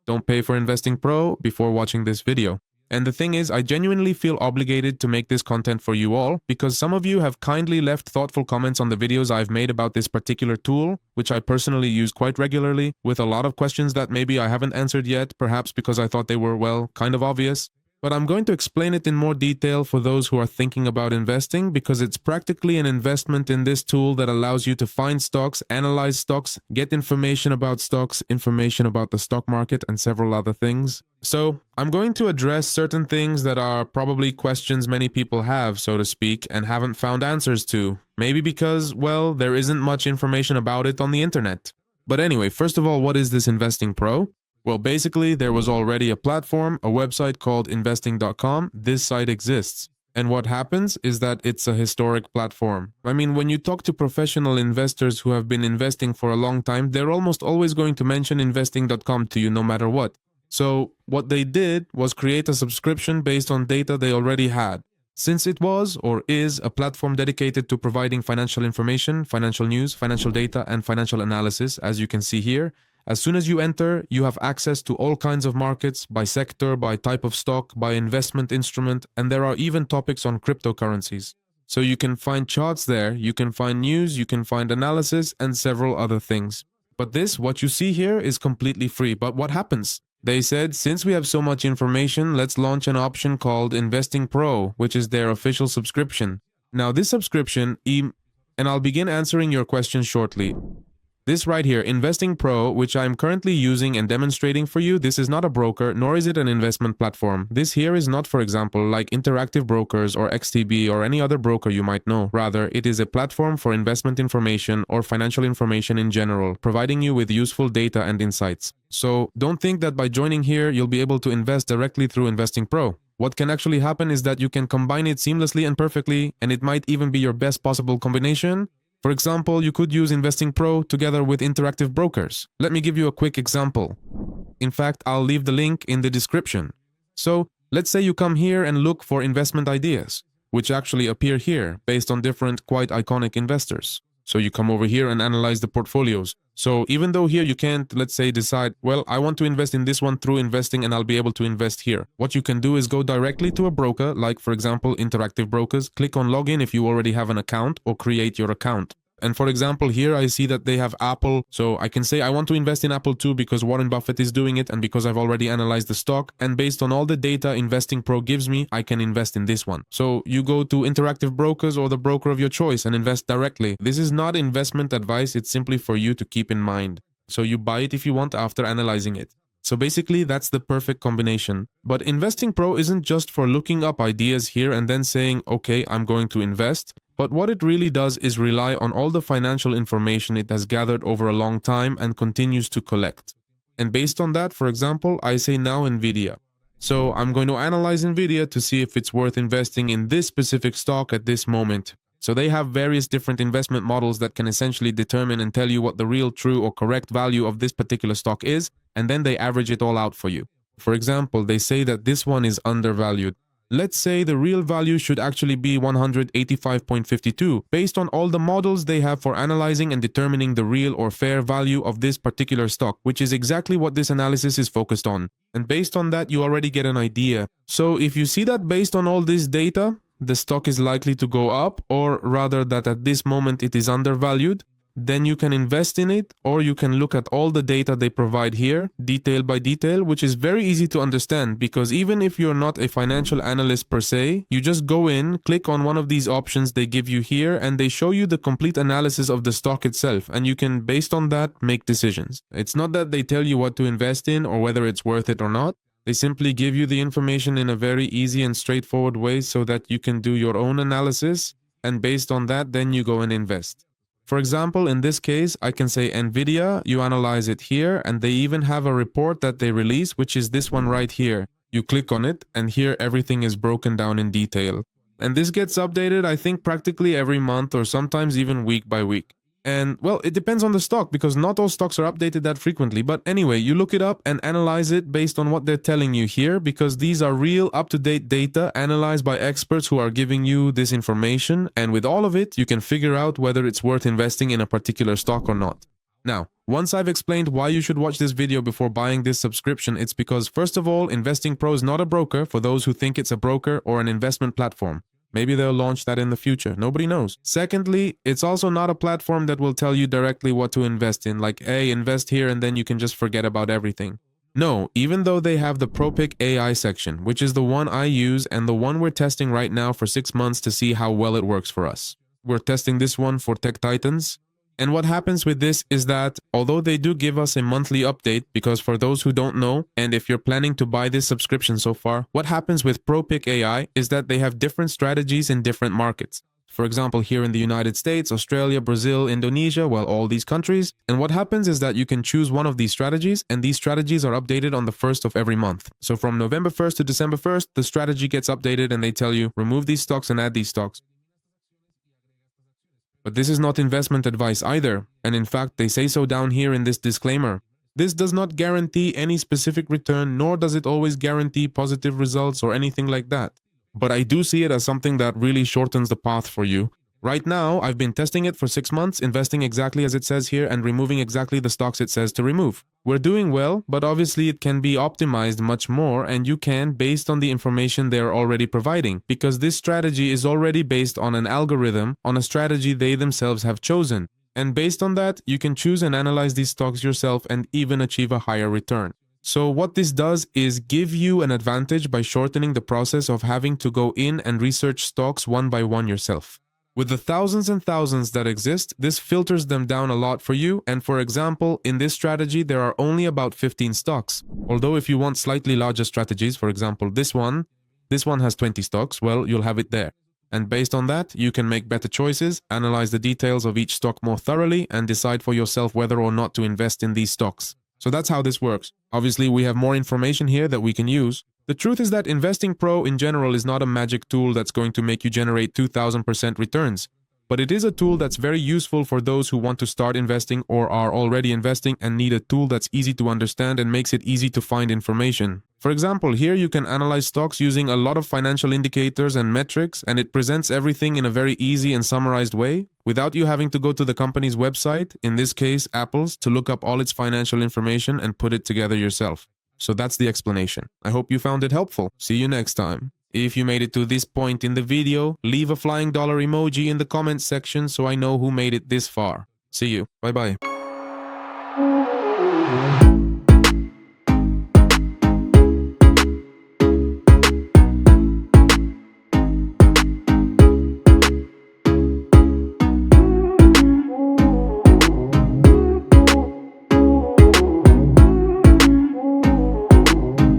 Don't pay for InvestingPro before watching this video. And the thing is, I genuinely feel obligated to make this content for you all because some of you have kindly left thoughtful comments on the videos I've made about this particular tool, which I personally use quite regularly, with a lot of questions that maybe I haven't answered yet, perhaps because I thought they were, well, kind of obvious. But I'm going to explain it in more detail for those who are thinking about investing because it's practically an investment in this tool that allows you to find stocks, analyze stocks, get information about stocks, information about the stock market, and several other things. So I'm going to address certain things that are probably questions many people have, so to speak, and haven't found answers to. Maybe because, well, there isn't much information about it on the internet. But anyway, first of all, what is this InvestingPro? Well, basically, there was already a platform, a website called investing.com. This site exists. And what happens is that it's a historic platform. I mean, when you talk to professional investors who have been investing for a long time, they're almost always going to mention investing.com to you no matter what. So what they did was create a subscription based on data they already had. Since it was or is a platform dedicated to providing financial information, financial news, financial data, and financial analysis, as you can see here, as soon as you enter, you have access to all kinds of markets by sector, by type of stock, by investment instrument, and there are even topics on cryptocurrencies. So you can find charts there, you can find news, you can find analysis, and several other things. But this, what you see here, is completely free. But what happens? They said, since we have so much information, let's launch an option called InvestingPro, which is their official subscription. Now this subscription, and I'll begin answering your questions shortly. This right here, InvestingPro, which I'm currently using and demonstrating for you, this is not a broker, nor is it an investment platform. This here is not, for example, like Interactive Brokers or XTB or any other broker you might know. Rather, it is a platform for investment information or financial information in general, providing you with useful data and insights. So don't think that by joining here, you'll be able to invest directly through InvestingPro. What can actually happen is that you can combine it seamlessly and perfectly, and it might even be your best possible combination. For example, you could use InvestingPro together with Interactive Brokers. Let me give you a quick example. In fact, I'll leave the link in the description. So, let's say you come here and look for investment ideas, which actually appear here based on different quite iconic investors. So you come over here and analyze the portfolios. So even though here you can't, let's say, decide, well, I want to invest in this one through investing and I'll be able to invest here. What you can do is go directly to a broker, like for example, Interactive Brokers, click on login if you already have an account or create your account. And for example, here I see that they have Apple. So I can say I want to invest in Apple too because Warren Buffett is doing it and because I've already analyzed the stock. And based on all the data InvestingPro gives me, I can invest in this one. So you go to Interactive Brokers or the broker of your choice and invest directly. This is not investment advice. It's simply for you to keep in mind. So you buy it if you want after analyzing it. So basically, that's the perfect combination. But InvestingPro isn't just for looking up ideas here and then saying, okay, I'm going to invest. But what it really does is rely on all the financial information it has gathered over a long time and continues to collect. And based on that, for example, I say now Nvidia. So I'm going to analyze Nvidia to see if it's worth investing in this specific stock at this moment. So they have various different investment models that can essentially determine and tell you what the real, true, or correct value of this particular stock is, and then they average it all out for you. For example, they say that this one is undervalued. Let's say the real value should actually be 185.52 based on all the models they have for analyzing and determining the real or fair value of this particular stock, which is exactly what this analysis is focused on. And based on that, you already get an idea. So if you see that based on all this data, the stock is likely to go up, or rather that at this moment it is undervalued, then you can invest in it, or you can look at all the data they provide here, detail by detail, which is very easy to understand because even if you're not a financial analyst per se, you just go in, click on one of these options they give you here, and they show you the complete analysis of the stock itself, and you can, based on that, make decisions. It's not that they tell you what to invest in or whether it's worth it or not. They simply give you the information in a very easy and straightforward way so that you can do your own analysis, and based on that, then you go and invest. For example, in this case, I can say Nvidia, you analyze it here, and they even have a report that they release, which is this one right here. You click on it, and here everything is broken down in detail. And this gets updated, I think, practically every month or sometimes even week by week. And, well, it depends on the stock because not all stocks are updated that frequently. But anyway, you look it up and analyze it based on what they're telling you here because these are real up-to-date data analyzed by experts who are giving you this information. And with all of it, you can figure out whether it's worth investing in a particular stock or not. Now, once I've explained why you should watch this video before buying this subscription, it's because, first of all, InvestingPro is not a broker for those who think it's a broker or an investment platform. Maybe they'll launch that in the future. Nobody knows. Secondly, it's also not a platform that will tell you directly what to invest in, like, hey, invest here and then you can just forget about everything. No, even though they have the ProPick AI section, which is the one I use and the one we're testing right now for 6 months to see how well it works for us. We're testing this one for Tech Titans. And what happens with this is that, although they do give us a monthly update, because for those who don't know, and if you're planning to buy this subscription so far, what happens with ProPick AI is that they have different strategies in different markets. For example, here in the United States, Australia, Brazil, Indonesia, well, all these countries. And what happens is that you can choose one of these strategies, and these strategies are updated on the 1st of every month. So from November 1st to December 1st, the strategy gets updated and they tell you, remove these stocks and add these stocks. But this is not investment advice either, and in fact they say so down here in this disclaimer. This does not guarantee any specific return, nor does it always guarantee positive results or anything like that. But I do see it as something that really shortens the path for you. Right now, I've been testing it for 6 months, investing exactly as it says here and removing exactly the stocks it says to remove. We're doing well, but obviously it can be optimized much more, and you can based on the information they're already providing, because this strategy is already based on an algorithm, on a strategy they themselves have chosen. And based on that, you can choose and analyze these stocks yourself and even achieve a higher return. So what this does is give you an advantage by shortening the process of having to go in and research stocks one by one yourself. With the thousands and thousands that exist, this filters them down a lot for you, and for example, in this strategy there are only about 15 stocks. Although if you want slightly larger strategies, for example this one has 20 stocks, well, you'll have it there. And based on that, you can make better choices, analyze the details of each stock more thoroughly, and decide for yourself whether or not to invest in these stocks. So that's how this works. Obviously, we have more information here that we can use. The truth is that InvestingPro in general is not a magic tool that's going to make you generate 2000% returns, but it is a tool that's very useful for those who want to start investing or are already investing and need a tool that's easy to understand and makes it easy to find information. For example, here you can analyze stocks using a lot of financial indicators and metrics, and it presents everything in a very easy and summarized way, without you having to go to the company's website, in this case Apple's, to look up all its financial information and put it together yourself. So that's the explanation. I hope you found it helpful. See you next time. If you made it to this point in the video, leave a flying dollar emoji in the comments section so I know who made it this far. See you. Bye bye.